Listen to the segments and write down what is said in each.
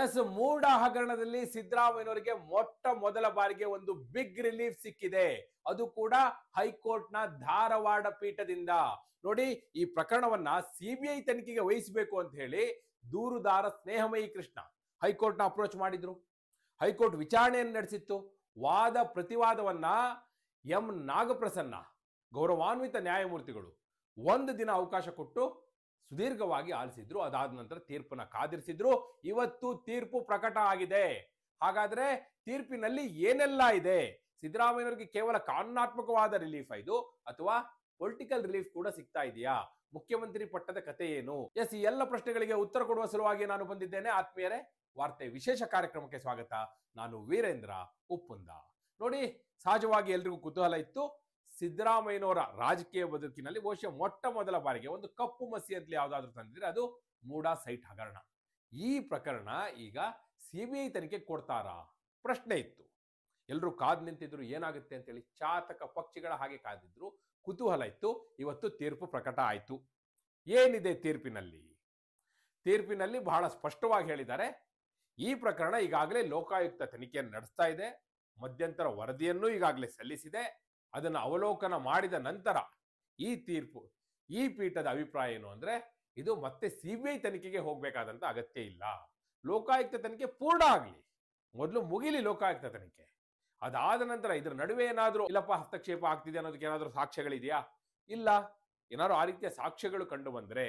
S, ಮೂಡ ಹಗರಣದಲ್ಲಿ ಸಿದ್ದರಾಮಯ್ಯನವರಿಗೆ ಮೊಟ್ಟ ಮೊದಲ ಬಾರಿಗೆ ಒಂದು ಬಿಗ್ ರಿಲೀಫ್ ಸಿಕ್ಕಿದೆ. ಅದು ಕೂಡ ಹೈಕೋರ್ಟ್ನ ಧಾರವಾಡ ಪೀಠದಿಂದ. ನೋಡಿ, ಈ ಪ್ರಕರಣವನ್ನ ಸಿಬಿಐ ತನಿಖೆಗೆ ವಹಿಸಬೇಕು ಅಂತ ಹೇಳಿ ದೂರುದಾರ ಸ್ನೇಹಮಯಿ ಕೃಷ್ಣ ಹೈಕೋರ್ಟ್ನ ಅಪ್ರೋಚ್ ಮಾಡಿದ್ರು. ಹೈಕೋರ್ಟ್ ವಿಚಾರಣೆಯನ್ನು ನಡೆಸಿತ್ತು. ವಾದ ಪ್ರತಿವಾದವನ್ನ ಎಂ ನಾಗಪ್ರಸನ್ನ ಗೌರವಾನ್ವಿತ ನ್ಯಾಯಮೂರ್ತಿಗಳು ಒಂದು ದಿನ ಅವಕಾಶ ಕೊಟ್ಟು ಸುದೀರ್ಘವಾಗಿ ಆಲಿಸಿದ್ರು. ಅದಾದ ನಂತರ ತೀರ್ಪನ್ನ ಕಾದಿರಿಸಿದ್ರು. ಇವತ್ತು ತೀರ್ಪು ಪ್ರಕಟ ಆಗಿದೆ. ಹಾಗಾದ್ರೆ ತೀರ್ಪಿನಲ್ಲಿ ಏನೆಲ್ಲ ಇದೆ? ಸಿದ್ದರಾಮಯ್ಯನವರಿಗೆ ಕೇವಲ ಕಾನೂನಾತ್ಮಕವಾದ ರಿಲೀಫ್ ಇದು ಅಥವಾ ಪೊಲಿಟಿಕಲ್ ರಿಲೀಫ್ ಕೂಡ ಸಿಗ್ತಾ ಇದೆಯಾ? ಮುಖ್ಯಮಂತ್ರಿ ಪಟ್ಟದ ಕತೆ ಏನು? ಎಸ್, ಈ ಎಲ್ಲ ಪ್ರಶ್ನೆಗಳಿಗೆ ಉತ್ತರ ಕೊಡುವ ಸಲುವಾಗಿ ನಾನು ಬಂದಿದ್ದೇನೆ. ಆತ್ಮೀಯರೇ, ವಾರ್ತೆ ವಿಶೇಷ ಕಾರ್ಯಕ್ರಮಕ್ಕೆ ಸ್ವಾಗತ. ನಾನು ವೀರೇಂದ್ರ ಉಪ್ಪುಂದ. ನೋಡಿ, ಸಹಜವಾಗಿ ಎಲ್ರಿಗೂ ಕುತೂಹಲ ಇತ್ತು. ಸಿದ್ದರಾಮಯ್ಯನವರ ರಾಜಕೀಯ ಬದುಕಿನಲ್ಲಿ ಬಹುಶಃ ಮೊಟ್ಟ ಮೊದಲ ಬಾರಿಗೆ ಒಂದು ಕಪ್ಪು ಮಸಿ ಅಂತಲೇ ಯಾವ್ದಾದ್ರು ತಂದಿದ್ರೆ ಅದು ಮೂಡಾ ಸೈಟ್ ಹಗರಣ. ಈ ಪ್ರಕರಣ ಈಗ ಸಿಬಿಐ ತನಿಖೆ ಕೊಡ್ತಾರಾ? ಪ್ರಶ್ನೆ ಇತ್ತು. ಎಲ್ಲರೂ ಕಾದ್ ನಿಂತಿದ್ರು ಏನಾಗುತ್ತೆ ಅಂತೇಳಿ. ಚಾತಕ ಪಕ್ಷಿಗಳ ಹಾಗೆ ಕಾದಿದ್ರು. ಕುತೂಹಲ ಇತ್ತು. ಇವತ್ತು ತೀರ್ಪು ಪ್ರಕಟ ಆಯ್ತು. ಏನಿದೆ ತೀರ್ಪಿನಲ್ಲಿ? ತೀರ್ಪಿನಲ್ಲಿ ಬಹಳ ಸ್ಪಷ್ಟವಾಗಿ ಹೇಳಿದ್ದಾರೆ. ಈ ಪ್ರಕರಣ ಈಗಾಗಲೇ ಲೋಕಾಯುಕ್ತ ತನಿಖೆಯನ್ನು ನಡೆಸ್ತಾ ಇದೆ. ಮಧ್ಯಂತರ ವರದಿಯನ್ನು ಈಗಾಗಲೇ ಸಲ್ಲಿಸಿದೆ. ಅದನ್ನು ಅವಲೋಕನ ಮಾಡಿದ ನಂತರ ಈ ಪೀಠದ ಅಭಿಪ್ರಾಯ ಏನು ಅಂದ್ರೆ, ಇದು ಮತ್ತೆ ಸಿಬಿಐ ತನಿಖೆಗೆ ಹೋಗ್ಬೇಕಾದಂತ ಅಗತ್ಯ ಇಲ್ಲ. ಲೋಕಾಯುಕ್ತ ತನಿಖೆ ಪೂರ್ಣ ಆಗ್ಲಿ, ಮೊದಲು ಮುಗಿಲಿ ಲೋಕಾಯುಕ್ತ ತನಿಖೆ. ಅದಾದ ನಂತರ ಇದರ ನಡುವೆ ಏನಾದ್ರೂ ಇಲ್ಲಪ್ಪ ಹಸ್ತಕ್ಷೇಪ ಆಗ್ತಿದೆ ಅನ್ನೋದಕ್ಕೆ ಏನಾದ್ರೂ ಸಾಕ್ಷ್ಯಗಳಿದೆಯಾ? ಇಲ್ಲ. ಏನಾದ್ರು ಆ ರೀತಿಯ ಸಾಕ್ಷ್ಯಗಳು ಕಂಡು ಬಂದ್ರೆ,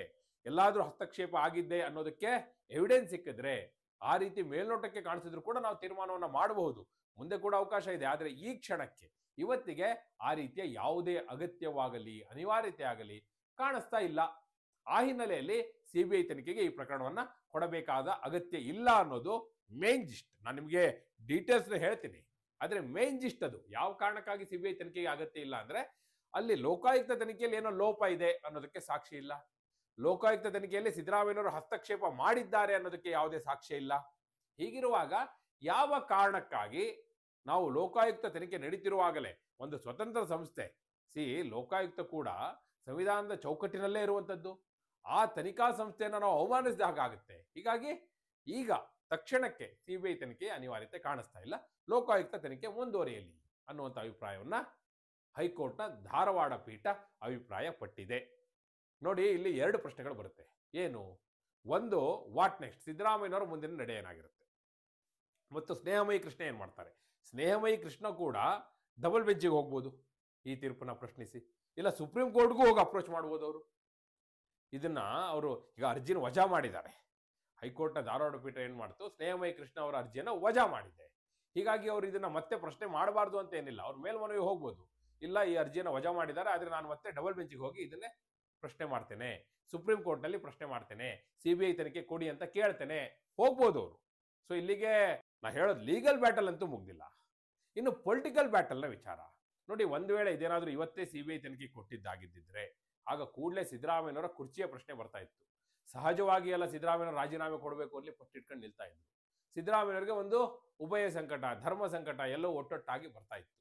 ಎಲ್ಲಾದ್ರೂ ಹಸ್ತಕ್ಷೇಪ ಆಗಿದ್ದೆ ಅನ್ನೋದಕ್ಕೆ ಎವಿಡೆನ್ಸ್ ಸಿಕ್ಕಿದ್ರೆ, ಆ ರೀತಿ ಮೇಲ್ನೋಟಕ್ಕೆ ಕಾಣಿಸಿದ್ರು ಕೂಡ ನಾವು ತೀರ್ಮಾನವನ್ನ ಮಾಡಬಹುದು. ಮುಂದೆ ಕೂಡ ಅವಕಾಶ ಇದೆ. ಆದ್ರೆ ಈ ಕ್ಷಣಕ್ಕೆ ಇವತ್ತಿಗೆ ಆ ರೀತಿಯ ಯಾವುದೇ ಅಗತ್ಯವಾಗಲಿ ಅನಿವಾರ್ಯತೆ ಆಗಲಿ ಕಾಣಿಸ್ತಾ ಇಲ್ಲ. ಆ ಹಿನ್ನೆಲೆಯಲ್ಲಿ ಸಿಬಿಐ ತನಿಖೆಗೆ ಈ ಪ್ರಕರಣವನ್ನ ಕೊಡಬೇಕಾದ ಅಗತ್ಯ ಇಲ್ಲ ಅನ್ನೋದು ಮೇನ್ ಜಿಸ್ಟ್. ನಾನು ನಿಮಗೆ ಡೀಟೇಲ್ಸ್ ಹೇಳ್ತೀನಿ. ಆದ್ರೆ ಮೇನ್ ಜಿಸ್ಟ್ ಅದು. ಯಾವ ಕಾರಣಕ್ಕಾಗಿ ಸಿಬಿಐ ತನಿಖೆಗೆ ಅಗತ್ಯ ಇಲ್ಲ ಅಂದ್ರೆ, ಅಲ್ಲಿ ಲೋಕಾಯುಕ್ತ ತನಿಖೆಯಲ್ಲಿ ಏನೋ ಲೋಪ ಇದೆ ಅನ್ನೋದಕ್ಕೆ ಸಾಕ್ಷಿ ಇಲ್ಲ. ಲೋಕಾಯುಕ್ತ ತನಿಖೆಯಲ್ಲಿ ಸಿದ್ದರಾಮಯ್ಯನವರು ಹಸ್ತಕ್ಷೇಪ ಮಾಡಿದ್ದಾರೆ ಅನ್ನೋದಕ್ಕೆ ಯಾವುದೇ ಸಾಕ್ಷ್ಯ ಇಲ್ಲ. ಹೀಗಿರುವಾಗ ಯಾವ ಕಾರಣಕ್ಕಾಗಿ ನಾವು ಲೋಕಾಯುಕ್ತ ತನಿಖೆ ನಡೀತಿರುವಾಗಲೇ ಒಂದು ಸ್ವತಂತ್ರ ಸಂಸ್ಥೆ, ಲೋಕಾಯುಕ್ತ ಕೂಡ ಸಂವಿಧಾನದ ಚೌಕಟ್ಟಿನಲ್ಲೇ ಇರುವಂತದ್ದು, ಆ ತನಿಖಾ ಸಂಸ್ಥೆಯನ್ನು ನಾವು ಅವಮಾನಿಸಿದ ಹಾಗಾಗುತ್ತೆ. ಹೀಗಾಗಿ ಈಗ ತಕ್ಷಣಕ್ಕೆ ಸಿಬಿಐ ತನಿಖೆ ಅನಿವಾರ್ಯತೆ ಕಾಣಿಸ್ತಾ ಇಲ್ಲ. ಲೋಕಾಯುಕ್ತ ತನಿಖೆ ಮುಂದುವರಿಯಲಿ ಅನ್ನುವಂಥ ಅಭಿಪ್ರಾಯವನ್ನ ಹೈಕೋರ್ಟ್ನ ಧಾರವಾಡ ಪೀಠ ಅಭಿಪ್ರಾಯ ಪಟ್ಟಿದೆ. ನೋಡಿ, ಇಲ್ಲಿ ಎರಡು ಪ್ರಶ್ನೆಗಳು ಬರುತ್ತೆ. ಏನು? ಒಂದು, ವಾಟ್ ನೆಕ್ಸ್ಟ್? ಸಿದ್ದರಾಮಯ್ಯನವರ ಮುಂದಿನ ನಡೆ ಏನಾಗಿರುತ್ತೆ? ಮತ್ತು ಸ್ನೇಹಮಯಿ ಕೃಷ್ಣ ಏನ್ ಮಾಡ್ತಾರೆ? ಸ್ನೇಹಮಯಿ ಕೃಷ್ಣ ಕೂಡ ಡಬಲ್ ಬೆಂಚಿಗೆ ಹೋಗ್ಬೋದು ಈ ತೀರ್ಪನ್ನ ಪ್ರಶ್ನಿಸಿ, ಇಲ್ಲ ಸುಪ್ರೀಂ ಕೋರ್ಟ್ಗೂ ಹೋಗಿ ಅಪ್ರೋಚ್ ಮಾಡ್ಬೋದು. ಇದನ್ನ ಅವರು ಈಗ ಅರ್ಜಿನ ವಜಾ ಮಾಡಿದ್ದಾರೆ. ಹೈಕೋರ್ಟ್ನ ಧಾರವಾಡ ಪೀಠ ಏನ್ ಮಾಡ್ತು, ಸ್ನೇಹಮಯಿ ಕೃಷ್ಣ ಅವರ ಅರ್ಜಿಯನ್ನ ವಜಾ ಮಾಡಿದೆ. ಹೀಗಾಗಿ ಅವರು ಇದನ್ನ ಮತ್ತೆ ಪ್ರಶ್ನೆ ಮಾಡಬಾರ್ದು ಅಂತ ಏನಿಲ್ಲ. ಅವ್ರ ಮೇಲ್ಮನವಿ ಹೋಗ್ಬೋದು, ಇಲ್ಲ ಈ ಅರ್ಜಿಯನ್ನ ವಜಾ ಮಾಡಿದ್ದಾರೆ, ಆದ್ರೆ ನಾನು ಮತ್ತೆ ಡಬಲ್ ಬೆಂಚಿಗೆ ಹೋಗಿ ಇದನ್ನೇ ಪ್ರಶ್ನೆ ಮಾಡ್ತೇನೆ, ಸುಪ್ರೀಂ ಕೋರ್ಟ್ ನಲ್ಲಿ ಪ್ರಶ್ನೆ ಮಾಡ್ತೇನೆ, ಸಿಬಿಐ ತನಿಖೆ ಕೊಡಿ ಅಂತ ಕೇಳ್ತೇನೆ, ಹೋಗ್ಬೋದು ಅವರು. ಸೊ ಇಲ್ಲಿಗೆ ನಾ ಹೇಳೋದು ಲೀಗಲ್ ಬ್ಯಾಟಲ್ ಅಂತೂ ಮುಗ್ದಿಲ್ಲ. ಇನ್ನು ಪೊಲಿಟಿಕಲ್ ಬ್ಯಾಟಲ್ನ ವಿಚಾರ ನೋಡಿ. ಒಂದು ವೇಳೆ ಇದೇನಾದ್ರೂ ಇವತ್ತೇ ಸಿಬಿಐ ತನಿಖೆ ಕೊಟ್ಟಿದ್ದಾಗಿದ್ದಿದ್ರೆ ಆಗ ಕೂಡಲೇ ಸಿದ್ದರಾಮಯ್ಯನವರ ಕುರ್ಚಿಯ ಪ್ರಶ್ನೆ ಬರ್ತಾ ಇತ್ತು. ಸಹಜವಾಗಿ ಎಲ್ಲ ಸಿದ್ದರಾಮಯ್ಯನವರು ರಾಜೀನಾಮೆ ಕೊಡಬೇಕು ಅಲ್ಲಿ ಪಟ್ಟಿಟ್ಕೊಂಡು ನಿಲ್ತಾ ಇದ್ರು. ಸಿದ್ದರಾಮಯ್ಯನವರಿಗೆ ಒಂದು ಉಭಯ ಸಂಕಟ, ಧರ್ಮ ಸಂಕಟ ಎಲ್ಲವೂ ಒಟ್ಟೊಟ್ಟಾಗಿ ಬರ್ತಾ ಇತ್ತು.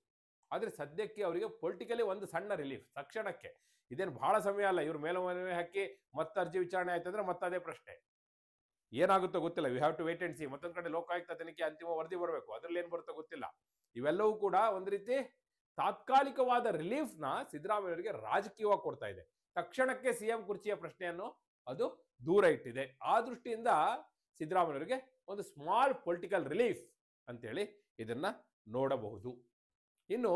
ಆದ್ರೆ ಸದ್ಯಕ್ಕೆ ಅವರಿಗೆ ಪೊಲಿಟಿಕಲಿ ಒಂದು ಸಣ್ಣ ರಿಲೀಫ್ ತಕ್ಷಣಕ್ಕೆ. ಇದೇನು ಬಹಳ ಸಮಯ ಅಲ್ಲ. ಇವ್ರ ಮೇಲ್ಮನವಿ ಹಾಕಿ ಮತ್ತೆ ಅರ್ಜಿ ವಿಚಾರಣೆ ಆಯ್ತಂದ್ರೆ ಮತ್ತದೇ ಪ್ರಶ್ನೆ. ಏನಾಗುತ್ತೋ ಗೊತ್ತಿಲ್ಲ. We have to wait and see. ಮತ್ತೊಂದ್ ಕಡೆ ಲೋಕಾಯುಕ್ತ ತನಿಖೆ ಅಂತಿಮ ವರದಿ ಬರಬೇಕು, ಅದ್ರಲ್ಲಿ ಏನ್ ಬರುತ್ತೋ ಗೊತ್ತಿಲ್ಲ. ಇವೆಲ್ಲವೂ ಕೂಡ ಒಂದು ರೀತಿ ತಾತ್ಕಾಲಿಕವಾದ ರಿಲೀಫ್ ನ ಸಿದ್ದರಾಮಯ್ಯವರಿಗೆ ರಾಜಕೀಯವಾಗಿ ಕೊಡ್ತಾ ಇದೆ. ತಕ್ಷಣಕ್ಕೆ ಸಿಎಂ ಕುರ್ಚಿಯ ಪ್ರಶ್ನೆಯನ್ನು ಅದು ದೂರ ಇಟ್ಟಿದೆ. ಆ ದೃಷ್ಟಿಯಿಂದ ಸಿದ್ದರಾಮಯ್ಯವರಿಗೆ ಒಂದು ಸ್ಮಾಲ್ ಪೊಲಿಟಿಕಲ್ ರಿಲೀಫ್ ಅಂತೇಳಿ ಇದನ್ನ ನೋಡಬಹುದು. ಇನ್ನು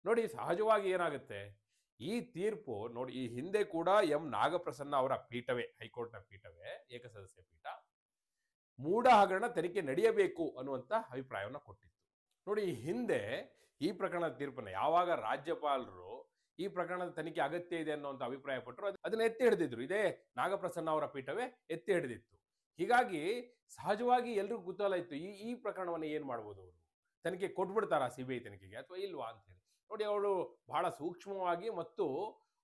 ನೋಡಿ, ಸಹಜವಾಗಿ ಏನಾಗುತ್ತೆ ಈ ತೀರ್ಪು ನೋಡಿ, ಈ ಹಿಂದೆ ಕೂಡ ಎಂ ನಾಗಪ್ರಸನ್ನ ಅವರ ಪೀಠವೇ, ಹೈಕೋರ್ಟ್ನ ಪೀಠವೇ, ಏಕಸದಸ್ಯ ಪೀಠ, ಮೂಡ ಹಗರಣ ತನಿಖೆ ನಡೆಯಬೇಕು ಅನ್ನುವಂತ ಅಭಿಪ್ರಾಯವನ್ನು ಕೊಟ್ಟಿತ್ತು. ನೋಡಿ, ಈ ಹಿಂದೆ ಈ ಪ್ರಕರಣದ ತೀರ್ಪನ್ನ ಯಾವಾಗ ರಾಜ್ಯಪಾಲರು ಈ ಪ್ರಕರಣದ ತನಿಖೆ ಅಗತ್ಯ ಇದೆ ಅನ್ನುವಂಥ ಅಭಿಪ್ರಾಯ ಪಟ್ಟರು, ಅದನ್ನ ಎತ್ತಿ ಹಿಡಿದಿದ್ರು. ಇದೇ ನಾಗಪ್ರಸನ್ನ ಅವರ ಪೀಠವೇ ಎತ್ತಿ ಹಿಡಿದಿತ್ತು. ಹೀಗಾಗಿ ಸಹಜವಾಗಿ ಎಲ್ರಿಗೂ ಕುತೂಹಲ ಇತ್ತು, ಈ ಪ್ರಕರಣವನ್ನು ಏನ್ ಮಾಡ್ಬೋದು, ಅವರು ತನಿಖೆ ಕೊಟ್ಬಿಡ್ತಾರಾ ಸಿಬಿಐ ತನಿಖೆಗೆ ಅಥವಾ ಇಲ್ವಾ ಅಂತ ಹೇಳಿ. ನೋಡಿ, ಅವಳು ಬಹಳ ಸೂಕ್ಷ್ಮವಾಗಿ ಮತ್ತು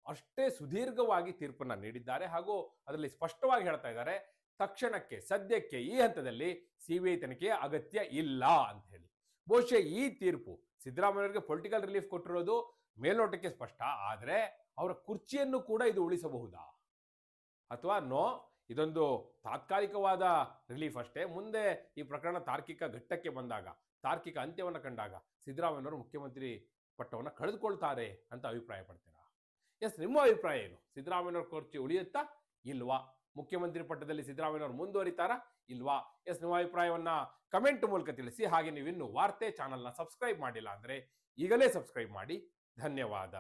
ಅಷ್ಟೇ ಸುದೀರ್ಘವಾಗಿ ತೀರ್ಪನ್ನ ನೀಡಿದ್ದಾರೆ. ಹಾಗೂ ಅದರಲ್ಲಿ ಸ್ಪಷ್ಟವಾಗಿ ಹೇಳ್ತಾ ಇದ್ದಾರೆ, ತಕ್ಷಣಕ್ಕೆ ಸದ್ಯಕ್ಕೆ ಈ ಹಂತದಲ್ಲಿ ಸಿಬಿಐ ತನಿಖೆಯ ಅಗತ್ಯ ಇಲ್ಲ ಅಂತ ಹೇಳಿ. ಬಹುಶಃ ಈ ತೀರ್ಪು ಸಿದ್ದರಾಮಯ್ಯರಿಗೆ ಪೊಲಿಟಿಕಲ್ ರಿಲೀಫ್ ಕೊಟ್ಟಿರೋದು ಮೇಲ್ನೋಟಕ್ಕೆ ಸ್ಪಷ್ಟ. ಆದ್ರೆ ಅವರ ಕುರ್ಚಿಯನ್ನು ಕೂಡ ಇದು ಉಳಿಸಬಹುದಾ ಅಥವಾ ನೋ, ಇದೊಂದು ತಾತ್ಕಾಲಿಕವಾದ ರಿಲೀಫ್ ಅಷ್ಟೇ. ಮುಂದೆ ಈ ಪ್ರಕರಣ ತಾರ್ಕಿಕ ಘಟ್ಟಕ್ಕೆ ಬಂದಾಗ, ತಾರ್ಕಿಕ ಅಂತ್ಯವನ್ನು ಕಂಡಾಗ ಸಿದ್ದರಾಮಯ್ಯನವರು ಮುಖ್ಯಮಂತ್ರಿ ಪಟ್ಟವನ್ನು ಕಳೆದುಕೊಳ್ತಾರೆ ಅಂತ ಅಭಿಪ್ರಾಯ ಪಡ್ತೀರಾ? ಎಸ್, ನಿಮ್ಮ ಅಭಿಪ್ರಾಯ ಏನು? ಸಿದ್ದರಾಮಯ್ಯನವ್ರ ಕುರ್ಚಿ ಉಳಿಯುತ್ತಾ ಇಲ್ವಾ? ಮುಖ್ಯಮಂತ್ರಿ ಪಟ್ಟದಲ್ಲಿ ಸಿದ್ದರಾಮಯ್ಯನವರು ಮುಂದುವರಿತಾರಾ ಇಲ್ವಾ? ಎಸ್, ನಿಮ್ಮ ಅಭಿಪ್ರಾಯವನ್ನ ಕಮೆಂಟ್ ಮೂಲಕ ತಿಳಿಸಿ. ಹಾಗೆ ನೀವಿನ್ನು ವಾರ್ತೆ ಚಾನಲ್ನ ಸಬ್ಸ್ಕ್ರೈಬ್ ಮಾಡಿಲ್ಲ ಅಂದ್ರೆ ಈಗಲೇ ಸಬ್ಸ್ಕ್ರೈಬ್ ಮಾಡಿ. ಧನ್ಯವಾದ.